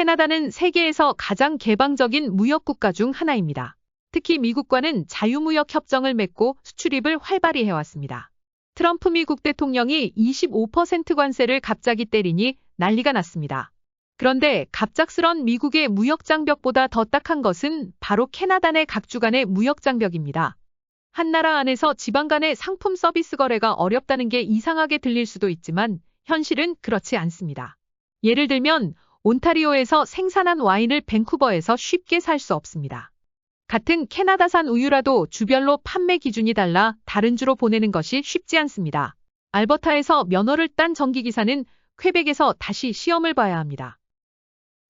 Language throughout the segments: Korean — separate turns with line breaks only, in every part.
캐나다는 세계에서 가장 개방적인 무역국가 중 하나입니다. 특히 미국과는 자유무역 협정을 맺고 수출입을 활발히 해왔습니다. 트럼프 미국 대통령이 25% 관세를 갑자기 때리니 난리가 났습니다. 그런데 갑작스런 미국의 무역장벽보다 더 딱한 것은 바로 캐나다 내 각주 간의 무역장벽입니다. 한 나라 안에서 지방 간의 상품 서비스 거래가 어렵다는 게 이상하게 들릴 수도 있지만 현실은 그렇지 않습니다. 예를 들면 온타리오에서 생산한 와인을 밴쿠버에서 쉽게 살 수 없습니다. 같은 캐나다산 우유라도 주별로 판매 기준이 달라 다른 주로 보내는 것이 쉽지 않습니다. 알버타에서 면허를 딴 전기기사는 퀘벡에서 다시 시험을 봐야 합니다.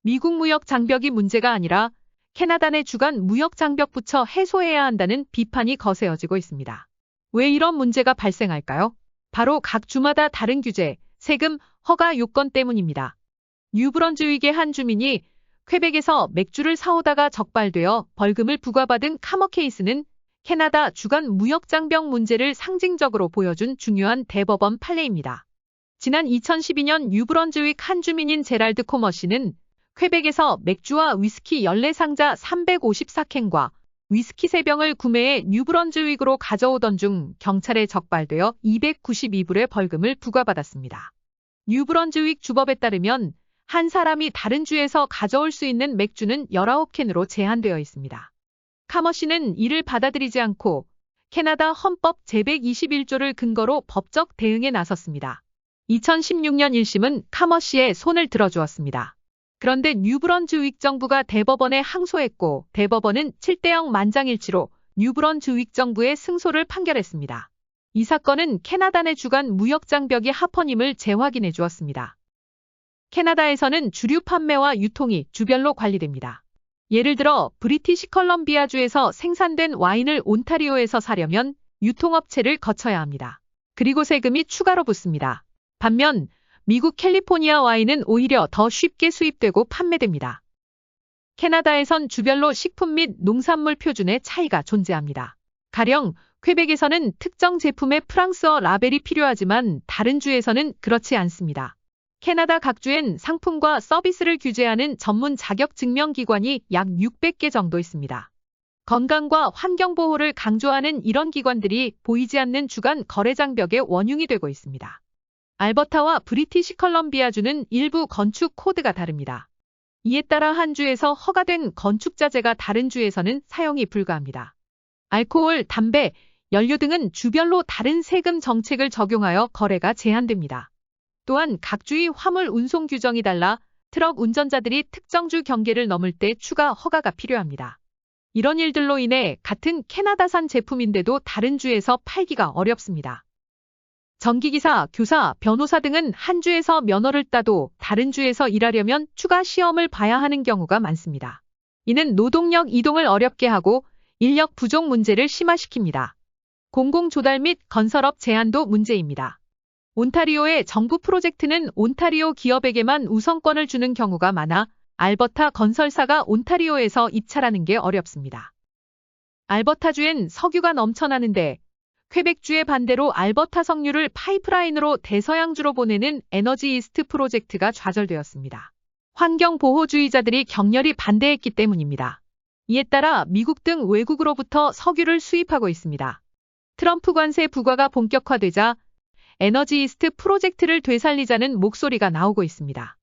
미국 무역 장벽이 문제가 아니라 캐나다 내 주간 무역 장벽부터 해소해야 한다는 비판이 거세어지고 있습니다. 왜 이런 문제가 발생할까요? 바로 각 주마다 다른 규제, 세금, 허가 요건 때문입니다. 뉴브런즈윅의 한 주민이 퀘벡에서 맥주를 사오다가 적발되어 벌금을 부과받은 카머 케이스는 캐나다 주간 무역장벽 문제를 상징적으로 보여준 중요한 대법원 판례입니다. 지난 2012년 뉴브런즈윅 한 주민인 제랄드 코머 씨는 퀘벡에서 맥주와 위스키 14상자 354캔과 위스키 3병을 구매해 뉴브런즈윅으로 가져오던 중 경찰에 적발되어 292불의 벌금을 부과받았습니다. 뉴브런즈윅 주법에 따르면 한 사람이 다른 주에서 가져올 수 있는 맥주는 19캔으로 제한되어 있습니다. 카머 씨는 이를 받아들이지 않고 캐나다 헌법 제121조를 근거로 법적 대응에 나섰습니다. 2016년 1심은 카머 씨의 손을 들어주었습니다. 그런데 뉴브런즈윅 정부가 대법원에 항소했고 대법원은 7대0 만장일치로 뉴브런즈윅 정부의 승소를 판결했습니다. 이 사건은 캐나다 내 주간 무역장벽이 합헌임을 재확인해 주었습니다. 캐나다에서는 주류 판매와 유통이 주별로 관리됩니다. 예를 들어 브리티시 컬럼비아주에서 생산된 와인을 온타리오에서 사려면 유통업체를 거쳐야 합니다. 그리고 세금이 추가로 붙습니다. 반면 미국 캘리포니아 와인은 오히려 더 쉽게 수입되고 판매됩니다. 캐나다에선 주별로 식품 및 농산물 표준의 차이가 존재합니다. 가령 퀘벡에서는 특정 제품의 프랑스어 라벨이 필요하지만 다른 주에서는 그렇지 않습니다. 캐나다 각 주엔 상품과 서비스를 규제하는 전문 자격증명기관이 약 600개 정도 있습니다. 건강과 환경보호를 강조하는 이런 기관들이 보이지 않는 주간 거래장벽의 원흉이 되고 있습니다. 알버타와 브리티시 컬럼비아주는 일부 건축 코드가 다릅니다. 이에 따라 한 주에서 허가된 건축자재가 다른 주에서는 사용이 불가합니다. 알코올, 담배, 연료 등은 주별로 다른 세금 정책을 적용하여 거래가 제한됩니다. 또한 각 주의 화물 운송 규정이 달라 트럭 운전자들이 특정 주 경계를 넘을 때 추가 허가가 필요합니다. 이런 일들로 인해 같은 캐나다산 제품인데도 다른 주에서 팔기가 어렵습니다. 전기기사, 교사, 변호사 등은 한 주에서 면허를 따도 다른 주에서 일하려면 추가 시험을 봐야 하는 경우가 많습니다. 이는 노동력 이동을 어렵게 하고 인력 부족 문제를 심화시킵니다. 공공조달 및 건설업 제한도 문제입니다. 온타리오의 정부 프로젝트는 온타리오 기업에게만 우선권을 주는 경우가 많아 알버타 건설사가 온타리오에서 입찰하는 게 어렵습니다. 알버타주엔 석유가 넘쳐나는데 퀘벡주의 반대로 알버타 석유를 파이프라인으로 대서양주로 보내는 에너지 이스트 프로젝트가 좌절되었습니다. 환경보호주의자들이 격렬히 반대했기 때문입니다. 이에 따라 미국 등 외국으로부터 석유를 수입하고 있습니다. 트럼프 관세 부과가 본격화되자 에너지 이스트 프로젝트를 되살리자는 목소리가 나오고 있습니다.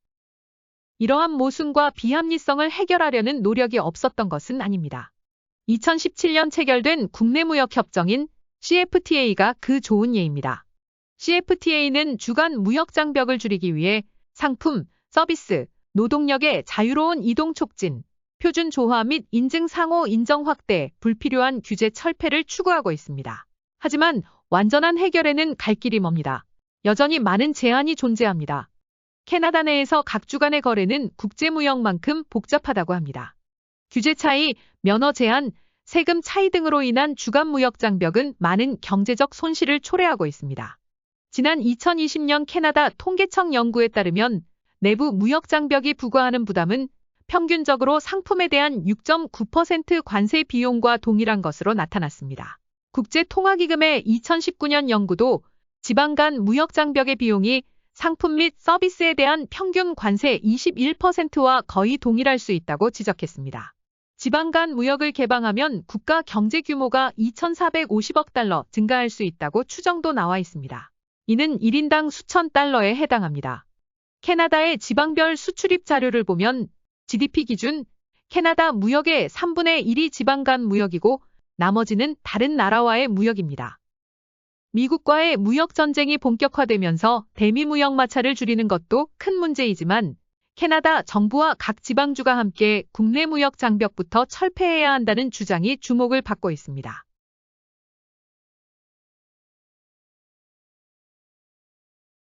이러한 모순과 비합리성을 해결하려는 노력이 없었던 것은 아닙니다. 2017년 체결된 국내무역협정인 CFTA가 그 좋은 예입니다. CFTA는 주간 무역장벽을 줄이기 위해 상품, 서비스, 노동력의 자유로운 이동 촉진, 표준 조화 및 인증 상호 인정 확대, 불필요한 규제 철폐를 추구하고 있습니다. 하지만 완전한 해결에는 갈 길이 멉니다. 여전히 많은 제한이 존재합니다. 캐나다 내에서 각 주 간의 거래는 국제무역만큼 복잡하다고 합니다. 규제 차이, 면허 제한, 세금 차이 등으로 인한 주간 무역 장벽은 많은 경제적 손실을 초래하고 있습니다. 지난 2020년 캐나다 통계청 연구에 따르면 내부 무역 장벽이 부과하는 부담은 평균적으로 상품에 대한 6.9% 관세 비용과 동일한 것으로 나타났습니다. 국제통화기금의 2019년 연구도 지방 간 무역 장벽의 비용이 상품 및 서비스에 대한 평균 관세 21%와 거의 동일할 수 있다고 지적했습니다. 지방 간 무역을 개방하면 국가 경제 규모가 2,450억 달러 증가할 수 있다고 추정도 나와 있습니다. 이는 1인당 수천 달러에 해당합니다. 캐나다의 지방별 수출입 자료를 보면 GDP 기준 캐나다 무역의 3분의 1이 지방 간 무역이고 나머지는 다른 나라와의 무역입니다. 미국과의 무역 전쟁이 본격화되면서 대미 무역 마찰을 줄이는 것도 큰 문제이지만 캐나다 정부와 각 지방주가 함께 국내 무역 장벽부터 철폐해야 한다는 주장이 주목을 받고 있습니다.